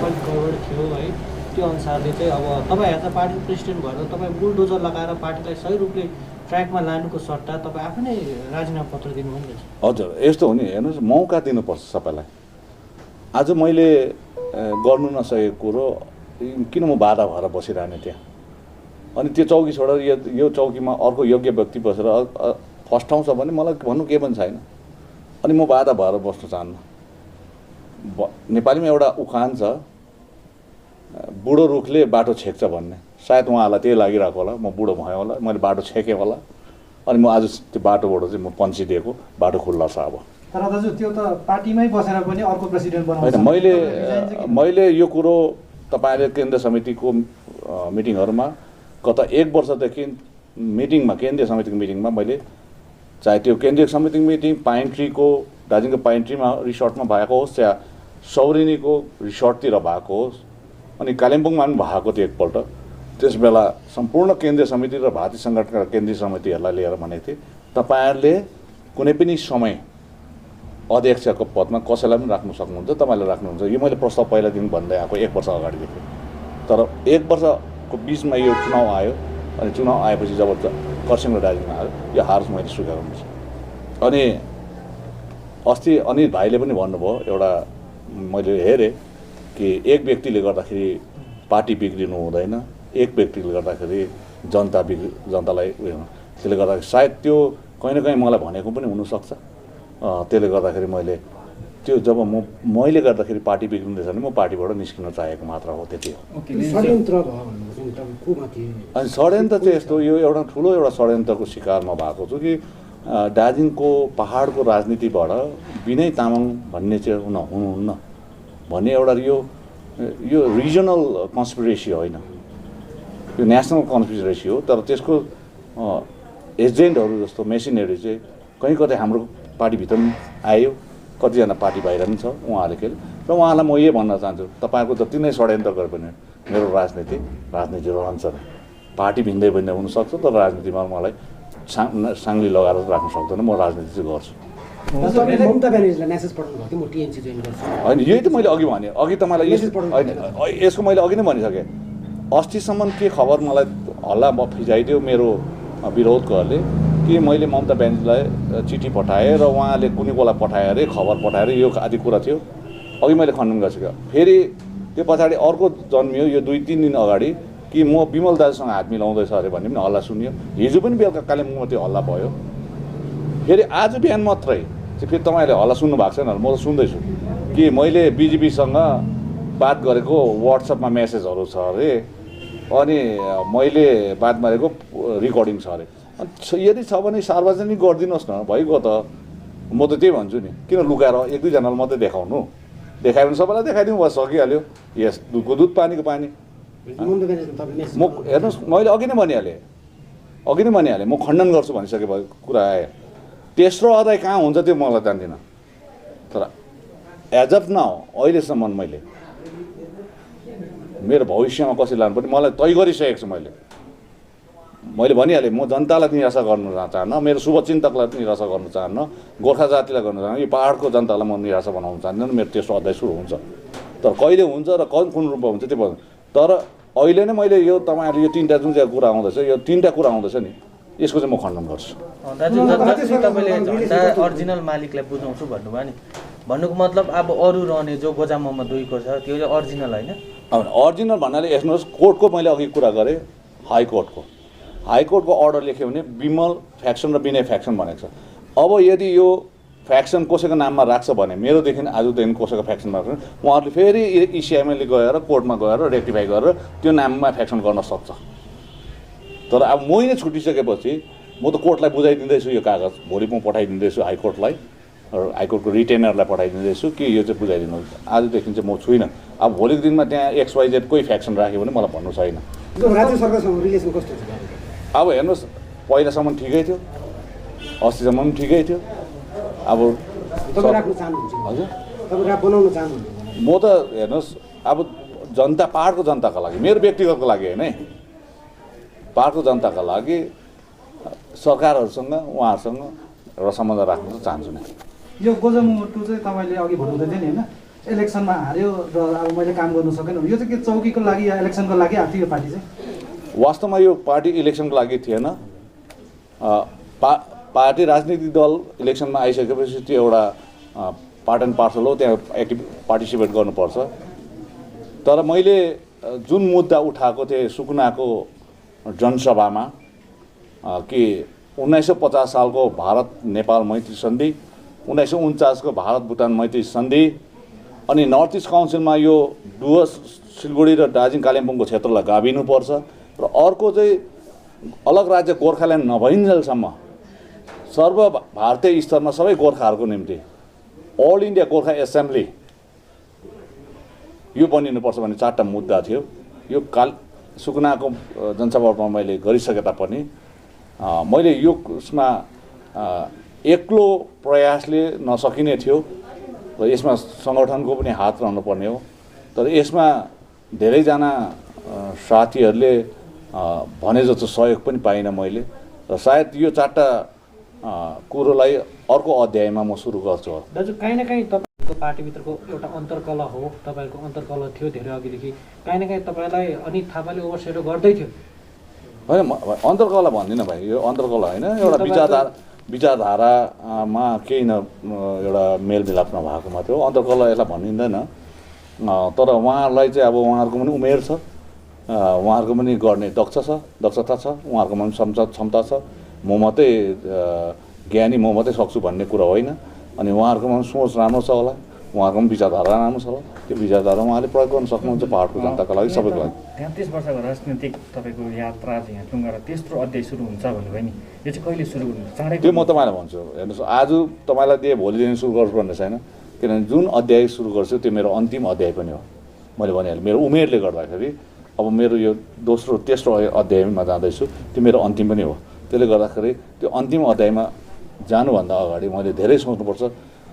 अलिक गडबड थियो है, त्यो अनुसारले चाहिँ अब तपाईँ एज अ पार्टी प्रेसिडेन्ट भएर तपाईँ बुलडोजर लगाएर पार्टीलाई सही रूपले ट्र्याकमा लानुको सट्टा तपाईँ आफै नै राजीनामा पत्र दिनुभयो नि। हजुर, यस्तो हो नि, हेर्नुहोस्, मौका दिनुपर्छ सबैलाई। आज मैले गर्नु नसकेको कुरो किन म बाधा भएर बसिरहने त्यहाँ? अनि त्यो चौकी छोडेर यो चौकीमा अर्को योग्य व्यक्ति बसेर फर्स्ट ठाउँ छ भने मलाई भन्नु केही पनि छैन। अनि म बाधा भएर बस्न चाहन्न। नेपालीमा एउटा उखान छ, बुढो रुखले बाटो छेक्छ भन्ने। सायद उहाँहरूलाई त्यही लागिरहेको होला, म बुढो भएँ होला, मैले बाटो छेकेँ होला, अनि म आज त्यो बाटोबाट चाहिँ म पन्सिदिएको, बाटो खुल्ला छ अब। तर दाजु त्यो त पार्टीमै बसेर पनि अर्को प्रेसिडेन्ट बनाउँछ। होइन, मैले यो कुरो तपाईँले केन्द्र समितिको मिटिङहरूमा गत 1 वर्षदेखि मिटिङमा, केन्द्रीय समितिको मिटिङमा मैले चाहे त्यो केन्द्रीय समितिको मिटिङ पाइन ट्रीको दार्जिलिङको पाइन ट्रीमा रिसोर्टमा भएको होस् या सौरेनीको रिसोर्टतिर भएको होस् अनि कालिम्पोङमा पनि भएको थियो एकपल्ट, त्यस बेला सम्पूर्ण केन्द्रीय समिति र भारतीय सङ्गठनका केन्द्रीय समितिहरूलाई लिएर भनेको थिएँ, तपाईँहरूले कुनै पनि समय अध्यक्षको पदमा कसैलाई पनि राख्नु सक्नुहुन्छ, तपाईँले राख्नुहुन्छ। यो मैले प्रस्ताव पहिला दिन भन्दै आएको 1 वर्ष अगाडिदेखि। तर 1 वर्षको बिचमा यो चुनाव आयो अनि चुनाव आएपछि जब कर्सियङ र दार्जिलिङमा आयो, यो हार मैले स्वीकार गर्छु। अनि अस्ति अनिल भाइले पनि भन्नुभयो एउटा मैले हेरेँ कि एक व्यक्तिले गर्दाखेरि पार्टी बिग्रिनु हुँदैन, एक व्यक्तिले गर्दाखेरि जनतालाई उयो त्यसले गर्दाखेरि सायद त्यो कहीँ न कहीँ मलाई भनेको पनि हुनसक्छ। त्यसले गर्दाखेरि मैले त्यो जब मैले गर्दाखेरि पार्टी बिग्रिँदैछ भने म पार्टीबाट निस्किन चाहेको मात्र हो, त्यति हो। षड्यन्त्र भयो भन्नु तपाईँ को माथि? अनि षड्यन्त्र चाहिँ यस्तो यो एउटा ठुलो एउटा षड्यन्त्रको शिकार म भएको छु कि दार्जिलिङको पहाडको राजनीतिबाट विनय तामाङ भन्ने चाहिँ हुनुहुन्न भन्ने एउटा यो रिजनल कन्स्पिरेसी होइन, यो नेसनल कन्स्पिरेसी हो। तर त्यसको एजेन्टहरू जस्तो मेसिनरी चाहिँ कहीँ कतै हाम्रो पार्टीभित्र पनि आयो, कतिजना पार्टी बाहिर पनि छ उहाँहरूले के र उहाँलाई म यही भन्न चाहन्छु, तपाईँको जति नै षड्यन्त्र गरे पनि मेरो राजनीति रहन्छ नै। पार्टी भिन्दै हुनसक्छ तर राजनीतिमा मलाई साङ्ली लगाएर राख्न सक्दैन, म राजनीति चाहिँ गर्छु। तपाईँले ममता ब्यानर्जीलाई मेसेज पठाउनु भएको थियो म टिएमसी जोइन गर्छु होइन, यही त मैले अघि भने, अघि त मलाई होइन यसको मैले अघि नै भनिसकेँ। अस्तिसम्म के खबर मलाई हल्ला फिजाइदियो मेरो विरोधकोहरूले कि मैले ममता ब्यानर्जीलाई चिठी पठाएँ र उहाँले कुनै कोलाई पठाए अरे, खबर पठाएर यो आदि कुरा थियो। अघि मैले खण्डन गरिसकेँ। फेरि त्यो पछाडि अर्को जन्मियो यो 2-3 दिन अगाडि कि म विमल दाजुसँग हात मिलाउँदैछ अरे भन्ने पनि हल्ला सुनियो। हिजो पनि बेलुका कालिम्पोङमा त्यो हल्ला भयो। फेरि आज बिहान मात्रै चाहिँ फेरि तपाईँहरूले हल्ला सुन्नु भएको छैन, म त सुन्दैछु कि मैले बिजेपीसँग बात गरेको वाट्सएपमा मेसेजहरू छ अरे, अनि मैले बात मारेको रेकर्डिङ छ अरे। यदि छ भने सार्वजनिक गरिदिनुहोस् न, भइगयो त। म त त्यही भन्छु नि, किन लुकाएर 1-2जनालाई मात्रै देखाउनु? देखायो भने सबैलाई देखाइदिनु भयो, सकिहाल्यो। यस दुधको दुध पानीको पानी। म हेर्नुहोस्, मैले अघि नै भनिहालेँ म खण्डन गर्छु भनिसके भयो कुरा आयो। तेस्रो अध्याय कहाँ हुन्छ त्यो मलाई जान्दिनँ, तर एज अफ नाउ अहिलेसम्म मेरो भविष्यमा कसरी लानुपर्ने मलाई तय गरिसकेको छु। मैले भनिहालेँ, म जनतालाई निराशा गर्नु चाहन्न, मेरो शुभचिन्तकलाई निराशा गर्नु चाहन्न, गोर्खा जातिलाई गर्नु चाहन्न, यो पहाडको जनतालाई म निराशा बनाउनु चाहन्न। मेरो तेस्रो अध्याय सुरु हुन्छ, तर कहिले हुन्छ र कुन रूपमा हुन्छ त्यो भन्नु। तर अहिले नै मैले यो तपाईँहरूले यो 3टा जुन चाहिँ कुरा आउँदैछ, यो 3टा कुरा आउँदैछ नि, यसको चाहिँ म खण्डन गर्छु। दाजु जति तपाईँले झन्डा अरिजिनल मालिकलाई बुझाउँछु भन्नुभयो नि, भन्नुको मतलब अब अरू रहने जो गोजा मोहम्मद दुईको छ त्यो चाहिँ अरिजिनल होइन? अब अरिजिनल भन्नाले हेर्नुहोस्, कोर्टको मैले अघि कुरा गरेँ, हाइकोर्टको अर्डर लेख्यो भने विमल फ्याक्सन र विनय फ्याक्सन भनेको छ। अब यदि यो फ्याक्सन कसैको नाममा राख्छ भने मेरोदेखि आजदेखि कसैको फ्याक्सन राख्छ, उहाँहरूले फेरि इसिआइएमएलले गएर कोर्टमा गएर रेक्टिफाई गरेर त्यो नाममा फ्याक्सन गर्न सक्छ। तर अब मैले छुटिसकेपछि म त कोर्टलाई बुझाइदिँदैछु, यो कागज भोलि म पठाइदिँदैछु हाइकोर्टलाई, हाइकोर्टको रिटेनरलाई पठाइदिँदैछु कि यो चाहिँ बुझाइदिनु। आजदेखि चाहिँ म छुइनँ। अब भोलिको दिनमा त्यहाँ XYZ कोही फ्याक्सन राख्यो भने मलाई भन्नु छैन। राज्य सरकारसँग रिलेसन कस्तो छ? अब हेर्नुहोस्, पहिलासम्म ठिकै थियो, अस्तिसम्म पनि ठिकै थियो। अब तपाईँ राख्नु चाहनुहुन्छ? हजुर, तपाईँ बनाउनु चाहनुहुन्छ? म त हेर्नुहोस्, अब जनता, पहाडको जनताको लागि, मेरो व्यक्तिगतको लागि होइन है, पहाडको जनताको लागि सरकारहरूसँग उहाँहरूसँग एउटा सम्बन्ध राख्न त चाहन्छु नै। यो गोजा मोहम्मद चाहिँ तपाईँले अघि भन्नुहुँदै थियो नि होइन, इलेक्सनमा हार्यो र अब मैले काम गर्नु सकेन, यो चाहिँ के चौकीको लागि या इलेक्सनको लागि आएको थियो यो पार्टी चाहिँ? वास्तवमा यो पार्टी इलेक्सनको लागि थिएन। पार्टी राजनीतिक दल इलेक्सनमा आइसकेपछि त्यो एउटा पार्ट एन्ड पार्सल हो, त्यहाँ एक्टिभ पार्टिसिपेट गर्नुपर्छ। तर मैले जुन मुद्दा उठाएको थिएँ सुकुनाको जनसभामा कि 1950 सालको भारत नेपाल मैत्री सन्धि, 1949 को भारत भुटान मैत्री सन्धि, अनि नर्थ इस्ट काउन्सिलमा यो डुवर्स सिलगढी र दार्जिलिङ कालिम्पोङको क्षेत्रलाई गाभिनुपर्छ र अर्को चाहिँ अलग राज्य गोर्खाल्यान्ड नभइन्जेलसम्म सर्वभारतीय स्तरमा सबै गोर्खाहरूको निम्ति अल इन्डिया गोर्खा एसेम्ब्ली यो बनिनुपर्छ भन्ने 4टा मुद्दा थियो। यो सुकुनाको जनसभामा मैले गरिसके तापनि मैले यो उसमा एक्लो प्रयासले नसकिने थियो र यसमा सङ्गठनको पनि हात रहनुपर्ने हो। तर यसमा धेरैजना साथीहरूले भने जस्तो सहयोग पनि पाइनँ मैले, र सायद यो 4टा कुरोलाई अर्को अध्यायमा म सुरु गर्छु। दाजु काहीँ न काहीँ तपाईँको पार्टीभित्रको एउटा अन्तर्कलह हो, तपाईँको अन्तर्कलह थियो धेरै अघिदेखि, काहीँ न काहीँ तपाईँलाई अनित थापाले ओभरसेडो गर्दै थियो? होइन, अन्तर्कलह भन्दिनँ भाइ, यो अन्तर्कलह होइन, एउटा विचारधारामा केही एउटा मेलमिलाप नभएको मात्रै हो, अन्तर्कलह यसलाई भनिँदैन। तर उहाँहरूलाई चाहिँ अब उहाँहरूको पनि उमेर छ, उहाँहरूको पनि गर्ने दक्षता छ, उहाँहरूको पनि क्षमता छ। म मात्रै ज्ञानी, म मात्रै सक्छु भन्ने कुरा होइन। अनि उहाँहरूको पनि सोच राम्रो छ होला, उहाँहरूको पनि विचारधारा राम्रो छ होला। त्यो विचारधारा उहाँले प्रयोग गर्न सक्नुहुन्छ पहाडको जनताको लागि, सबैको लागि। 33 वर्षको राजनीतिक तपाईँको यात्रा चाहिँ यहाँ टुङ्गा तेस्रो अध्याय सुरु हुन्छ भन्नुभयो नि, यो चाहिँ कहिले सुरु हुन्छ? चाँडै त्यो म तपाईँलाई भन्छु। हेर्नुहोस्, आज तपाईँलाई दिए भोलिदेखि सुरु गर्छु भन्ने छैन, किनभने जुन अध्याय सुरु गर्छु त्यो मेरो अन्तिम अध्याय पनि हो। मैले भनिहालेँ, मेरो उमेरले गर्दाखेरि अब मेरो यो दोस्रो तेस्रो अध्यायमा जाँदैछु, त्यो मेरो अन्तिम पनि हो। त्यसले गर्दाखेरि त्यो अन्तिम अध्यायमा जानुभन्दा अगाडि मैले धेरै सोच्नुपर्छ।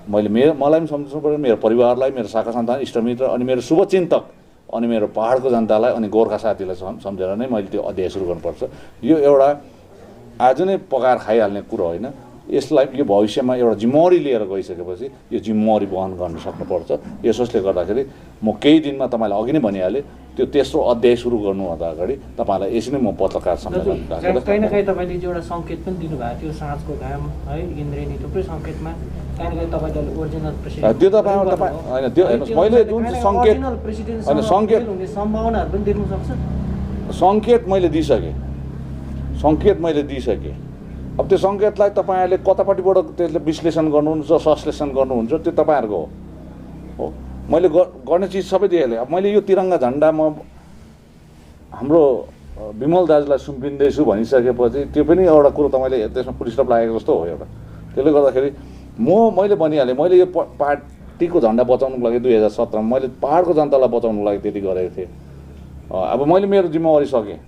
मलाई पनि सम्झनु पऱ्यो, मेरो परिवारलाई, मेरो शाखा सन्तान, इष्टमित्र, अनि मेरो शुभचिन्तक, अनि मेरो पहाडको जनतालाई, अनि गोर्खा साथीलाई सम्झेर नै मैले त्यो अध्याय सुरु गर्नुपर्छ। यो एउटा आज नै पकाएर खाइहाल्ने कुरो होइन। यसलाई यो भविष्यमा एउटा जिम्मेवारी लिएर गइसकेपछि यो जिम्मेवारी वहन गर्न सक्नुपर्छ। यसोस्ले गर्दाखेरि म केही दिनमा तपाईँलाई अघि नै भनिहालेँ, त्यो तेस्रो अध्याय सुरु गर्नुभन्दा अगाडि तपाईँलाई यसरी नै म पत्रकार सम्मेलन राखेर कहीँ न कहीँ तपाईँले एउटा सङ्केत पनि दिनुभएको थियो, साँझको घाम है, इन्द्रेणी, थुप्रै सङ्केतमा कहीँ न कहीँ तपाईँले ओरिजिनल प्रेसिडेन्ट त्यो तपाईँ होइन, त्यो हेर्नुहोस्, मैले जुन सङ्केत होइन सङ्केत हुने सम्भावनाहरू पनि देख्न सक्छ। सङ्केत मैले दिइसकेँ। अब त्यो सङ्केतलाई तपाईँहरूले कतापट्टिबाट त्यसले विश्लेषण गर्नुहुन्छ, संश्लेषण गर्नुहुन्छ, त्यो तपाईँहरूको हो। मैले गर्ने चिज सबै दिइहालेँ। अब मैले यो तिरङ्गा झन्डा म हाम्रो विमल दाजुलाई सुम्पिँदैछु भनिसकेपछि त्यो पनि एउटा कुरो तपाईँले त्यसमा पुलिसटप लागेको जस्तो हो एउटा। त्यसले गर्दाखेरि मैले भनिहालेँ, मैले यो पार्टीको झन्डा बचाउनुको लागि 2017मा मैले पहाडको जनतालाई बचाउनुको लागि त्यति गरेको थिएँ। अब मैले मेरो जिम्मेवारी सकेँ।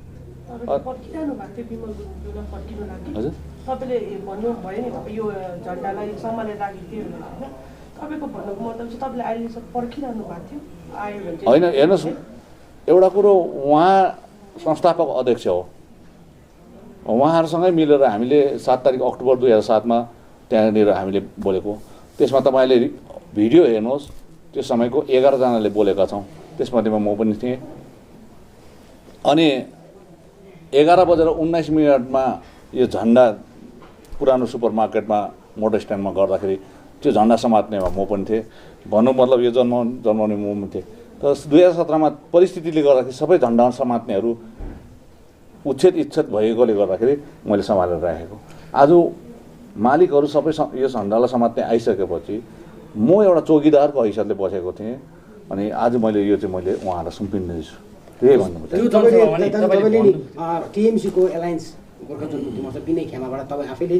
पर्खिरहनु भएको थियो विमल गुरुङज्यूलाई फर्किनु लागि। हजुर, तपाईँले भन्नुभयो नि यो झन्डालाई सम्हालेर राखेको थियो होइन, तपाईँको भन्नुको मतलब चाहिँ तपाईँले अहिलेसम्म पर्खिरहनु भएको थियो आयो भने चाहिँ? होइन, हेर्नुहोस्, एउटा कुरो उहाँ संस्थापक अध्यक्ष हो, उहाँहरूसँगै मिलेर हामीले 7 तारिक अक्टोबर 2007मा त्यहाँनिर हामीले बोलेको। त्यसमा तपाईँले भिडियो हेर्नुहोस्, त्यो समयको 11 जनाले बोलेका छौँ, त्यसमध्येमा म पनि थिएँ। अनि 11:19 यो झन्डा पुरानो सुपर मार्केटमा मोटर स्ट्यान्डमा गर्दाखेरि त्यो झन्डा समात्नेमा म पनि थिएँ। भन्नु मतलब यो जन्माउने म पनि थिएँ। तर 2017मा परिस्थितिले गर्दाखेरि सबै झन्डा समात्नेहरू इच्छेद भएकोले गर्दाखेरि मैले सम्हालेर राखेको। आज मालिकहरू सबै यो झन्डालाई समात्ने आइसकेपछि म एउटा चौकीदारको हैसियतले बसेको थिएँ। अनि आज मैले उहाँहरूलाई सुम्पिँदैछु, त्यही भन्नुपर्छ। तपाईँले नि टिएमसीको एलायन्स गोर्खा जनमुक्ति मोर्चा विनय खेमाबाट तपाईँ आफैले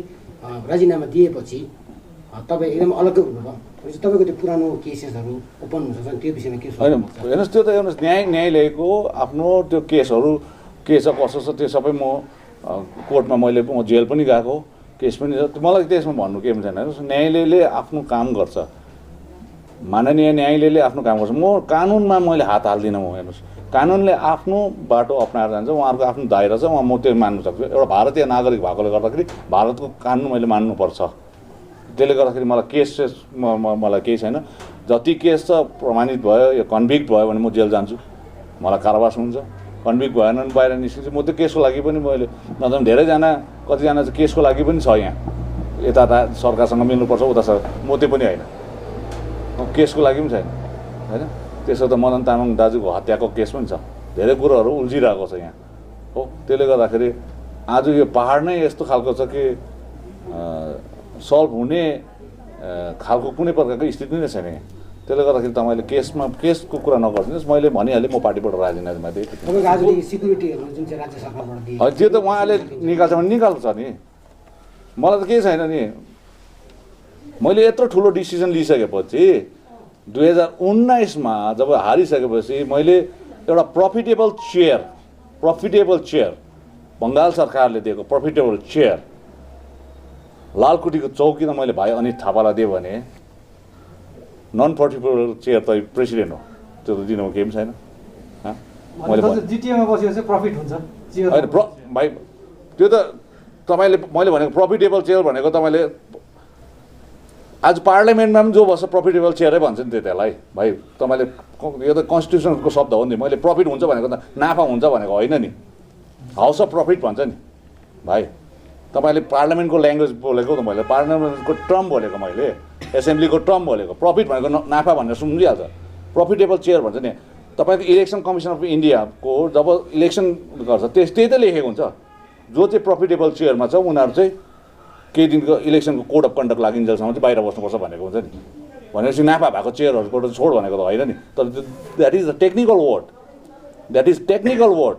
राजीनामा दिएपछि तपाईँ एकदम अलग्गै हुनुभयो। तपाईँको त्यो पुरानो केसेसहरू ओपन हुनसक्छ, त्यो विषयमा के होइन, हेर्नुहोस्, त्यो त हेर्नुहोस्, न्यायालयको आफ्नो त्यो केसहरू के छ कसो छ त्यो सबै म कोर्टमा म जेल पनि गएको, केस पनि मलाई त्यसमा भन्नु के पनि छैन। हेर्नुहोस्, न्यायालयले आफ्नो काम गर्छ, माननीय न्यायालयले आफ्नो काम गर्छ। म कानुनमा मैले हात हाल्दिनँ। हेर्नुहोस्, कानुनले आफ्नो बाटो अप्नाएर जान्छ, उहाँहरूको आफ्नो दायरा छ, म त्यो मान्नु सक्छु। एउटा भारतीय नागरिक भएकोले गर्दाखेरि भारतको कानुन मैले मान्नुपर्छ। त्यसले गर्दाखेरि मलाई मलाई केही छैन। जति केस छ प्रमाणित भयो, यो कन्भिक्ट भयो भने म जेल जान्छु, मलाई कारावास हुन्छ। कन्भिक्ट भएन भने बाहिर निस्किन्छु। म त्यो केसको लागि पनि मैले नजानु, धेरैजना कतिजना चाहिँ केसको लागि पनि छ यहाँ, यता सरकारसँग मिल्नुपर्छ, उतासँग म त्यो पनि होइन, केसको लागि पनि छैन होइन। त्यसो त मदन तामाङ दाजुको हत्याको केस पनि छ, धेरै कुरोहरू उल्झिरहेको छ यहाँ हो। त्यसले गर्दाखेरि आज यो पहाड नै यस्तो खालको छ कि सल्भ हुने खालको कुनै प्रकारको स्थिति नै छैन यहाँ। त्यसले गर्दाखेरि तपाईँले केसको कुरा नगरिदिनुहोस्। मैले भनिहालेँ, म पार्टीबाट राजीनामा दिएँ। त्यो त उहाँले निकाल्छ भने निकाल्छ नि, मलाई त केही छैन नि। मैले यत्रो ठुलो डिसिजन लिइसकेपछि 2019मा जब हारिसकेपछि मैले एउटा प्रफिटेबल चेयर बङ्गाल सरकारले दिएको प्रफिटेबल चेयर लालकुटीको चौकी त मैले भाइ अनित थापालाई दिएँ भने नन प्रफिटेबल चेयर त प्रेसिडेन्ट हो, त्यो त दिनुमा केही पनि छैन। मैले जिटिएमा बसेर चाहिँ प्रफिट हुन्छ होइन भाइ, त्यो त तपाईँले मैले भनेको प्रफिटेबल चेयर भनेको तपाईँले आज पार्लियामेन्टमा पनि जो बस्छ प्रफिटेबल चेयरै भन्छ नि त्यसलाई भाइ। तपाईँले यो त कन्स्टिट्युसनको शब्द हो नि। मैले प्रफिट हुन्छ भनेको त नाफा हुन्छ भनेको होइन नि, हाउस अफ प्रफिट भन्छ नि भाइ। तपाईँले पार्लियामेन्टको ल्याङ्ग्वेज बोलेको त मैले, पार्लियामेन्टको टर्म बोलेको मैले, एसेम्ब्लीको टर्म बोलेको। प्रफिट भनेको नाफा भनेर सुनिहाल्छ, प्रफिटेबल चेयर भन्छ नि। तपाईँको इलेक्सन कमिसन अफ इन्डियाको जब इलेक्सन गर्छ त्यही त लेखेको हुन्छ, जो चाहिँ प्रफिटेबल चेयरमा छ उनीहरू चाहिँ केही दिनको इलेक्सनको कोड अफ कन्डक्ट लागिन्जेलसम्म चाहिँ बाहिर बस्नुपर्छ भनेको हुन्छ नि। भनेपछि नाफा भएको चेयरहरूबाट छोड भनेको त होइन नि। तर that is the technical word, that is technical word.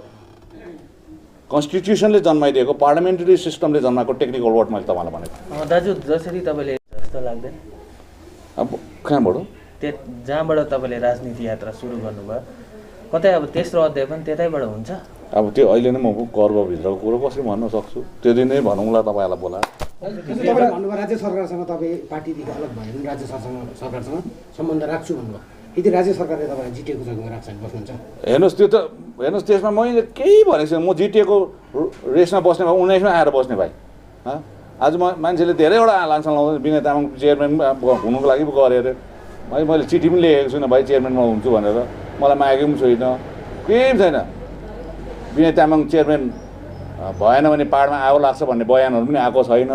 कन्स्टिट्युसनले जन्माइदिएको, पार्लियामेन्ट्री सिस्टमले जन्माएको टेक्निकल वर्ड मैले तपाईँलाई भनेको। दाजु जसरी तपाईँले जस्तो लाग्दैन अब कहाँबाट जहाँबाट तपाईँले राजनीति यात्रा सुरु गर्नुभयो, कतै अब तेस्रो अध्याय पनि त्यतैबाट हुन्छ? अब त्यो अहिले नै म गर्वभित्रको कुरो कसरी भन्न सक्छु, त्यो दिन नै भनौँला तपाईँलाई बोला। तपाईँले भन्नुभयो राज्य सरकारसँग तपाईँ पार्टीदेखि अलग भएर पनि राज्य सरकारसँग सम्बन्ध राख्छु भन्नुभयो। यदि राज्य सरकारले तपाईँलाई जिटिएको जग्गामा राख्छ भने बस्नुहुन्छ? हेर्नुहोस् त्यो त हेर्नुहोस्, त्यसमा मैले केही भनेको छैन। म जिटिएको रेसमा बस्ने भए 19मा आएर बस्ने भाइ। आज मान्छेले धेरैवटा लान्छन् लाउँदैन, विनय तामाङ चेयरम्यान हुनुको लागि पो गरे अरे। मैले चिठी पनि लेखेको छुइनँ भाइ चेयरम्यानमा हुन्छु भनेर, मलाई मागेको पनि छुइनँ, केही पनि छैन। विनय तामाङ चेयरम्यान भएन भने पाहाडमा आगो लाग्छ भन्ने बयानहरू पनि आएको छैन।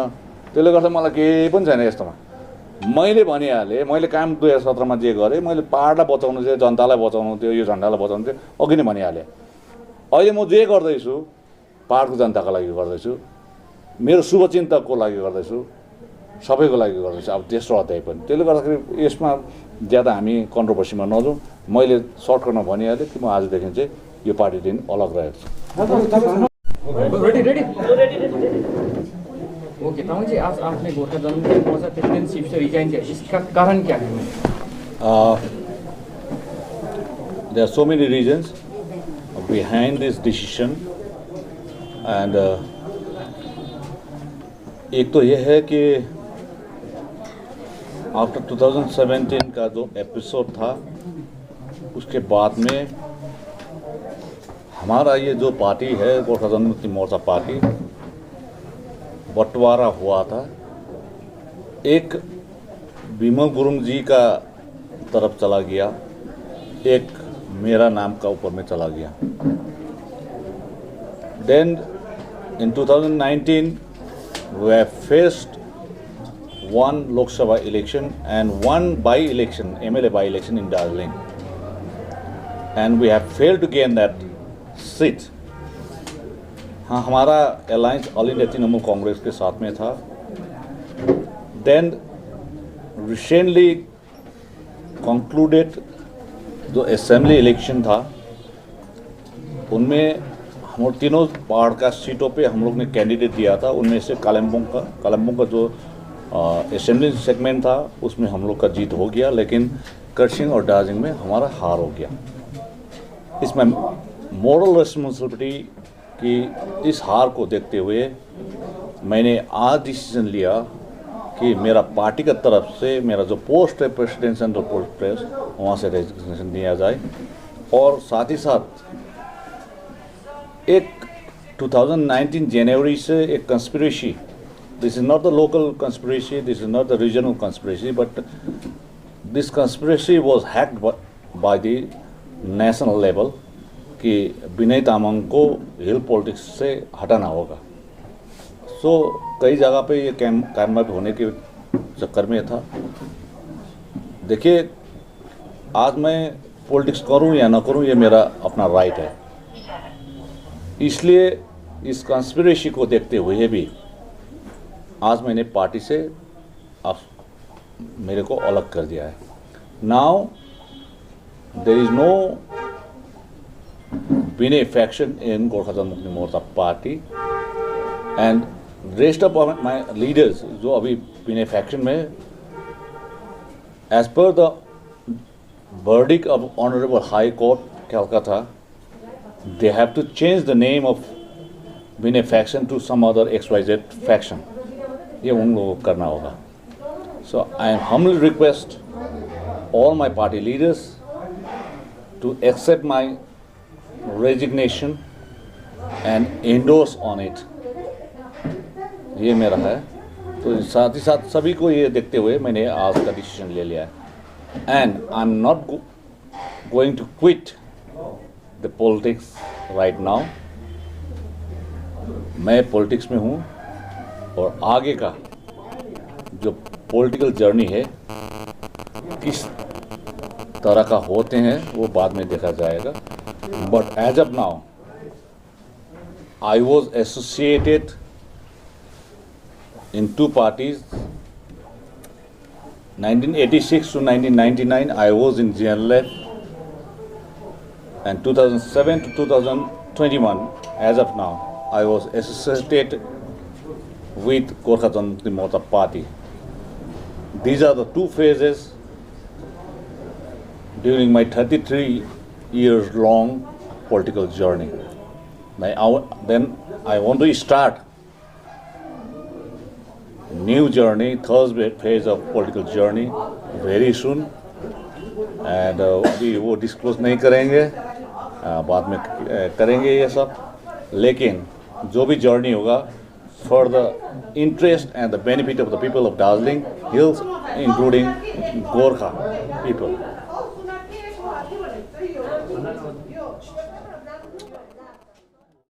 त्यसले गर्दा मलाई केही पनि छैन यस्तोमा। मैले भनिहालेँ, मैले काम 2017मा जे गरेँ, मैले पाहाडलाई बचाउनु थियो, जनतालाई बचाउनु थियो, यो झन्डालाई बचाउनु थियो, अघि नै भनिहालेँ। अहिले म जे गर्दैछु पाहाडको जनताको लागि गर्दैछु, मेरो शुभचिन्तकको लागि गर्दैछु, सबैको लागि गर्दैछु। अब तेस्रो अध्याय पनि। त्यसले गर्दाखेरि यसमा ज्यादा हामी कन्ट्रोभर्सीमा नजाउँ। मैले सर्टकटमा भनिहालेँ कि म आजदेखि चाहिँ यो पार्टीदेखि अलग रहेको छु। ओके, तपाईँ चाहिँ आज आफ्नै गोर्खा जनमुक्ति मोर्चा प्रेसिडेन्टशिप से रिजाइन किया, इसका कारण क्या है? There are so many reasons behind this decision, and एक तो ये है कि आफ्टर 2017 का जो एपिसोड था उसके बाद में हमारा ये जो पार्टी है गोर्खा जनमुक्ति मोर्चा पार्टी बंटवारा हुआ था। एक विमल गुरुङ जी का तरफ चला गया, एक मेरा नाम का ऊपर में चला गया। Then in 2019 we have faced one Lok Sabha election and one by-election, MLA by-election in Darjeeling, and we have failed to gain that seat. हाँ, हमारा alliance all India Trinamool Congress के साथ में था। देन रिसेंटली कंक्लूडेड जो असेंबली इलेक्शन था उनमें हम लोग तीनों पहाड़ का सीटों पे हम लोग ने कैंडिडेट दिया था। उनमें से कालिम्पोंग का जो असेंबली सेगमेंट था उसमें हम लोग का जीत हो गया, लेकिन कर्सियंग और दार्जिलिंग में हमारा हार हो गया। इसमें मोरल रिस्पॉन्सिबिलिटी कि इस हार को देखते हुए मैंने आज डिसीजन लिया कि मेरा पार्टी की तरफ से मेरा जो पोस्ट है प्रेसिडेंट सेंट्रल पोस्ट वहाँ से रेजिग्नेशन दिया जाए, और साथ ही साथ एक 2019 जनवरी से एक conspiracy, this is not the local conspiracy, this is not the regional conspiracy, but this conspiracy was hacked by the national level कि विनय तामाङ को हिल पॉलिटिक्स से हटाना होगा। सो कई जगह पे ये कैम्प होने के चक्कर में था। देखिए, आज मैं पॉलिटिक्स करूं या ना करूं ये मेरा अपना राइट है, इसलिए इस कंस्पिरेसी को देखते हुए भी आज मैंने पार्टी से मेरे को अलग कर दिया है। Now there is no Vinay faction in Gorkha Janmukti Morcha party, and rest of my leaders जो अभी Vinay faction में, as per the verdict of Honorable High Court Calcutta, they have to change the name of Vinay faction to some other XYZ faction. ये उन लोगों को करना होगा। So I humbly request all my party leaders to accept my resignation and endorse on it, ये मेरा है। तो साथ ही साथ सभी को ये देखते हुए मैंने आज का डिसीजन ले लिया है, and I am not going to quit the politics right now. मैं पॉलिटिक्स में हूँ और आगे का जो पॉलिटिकल जर्नी है किस तरह का होते हैं वो बाद में देखा जाएगा. But as of now I was associated in two parties. 1986 to 1999 I was in GNLF, and 2007 to 2021 as of now I was associated with Gorkha Janmukti Morcha party. These are the two phases during my 33 years long political journey. Then I want to start new journey, third phase of political journey very soon, and अभी वो disclose नहीं करेंगे, बाद में करेंगे ये सब. लेकिन जो भी जर्नी होगा for the interest and the benefit of the people of Darjeeling hills including Gorkha people.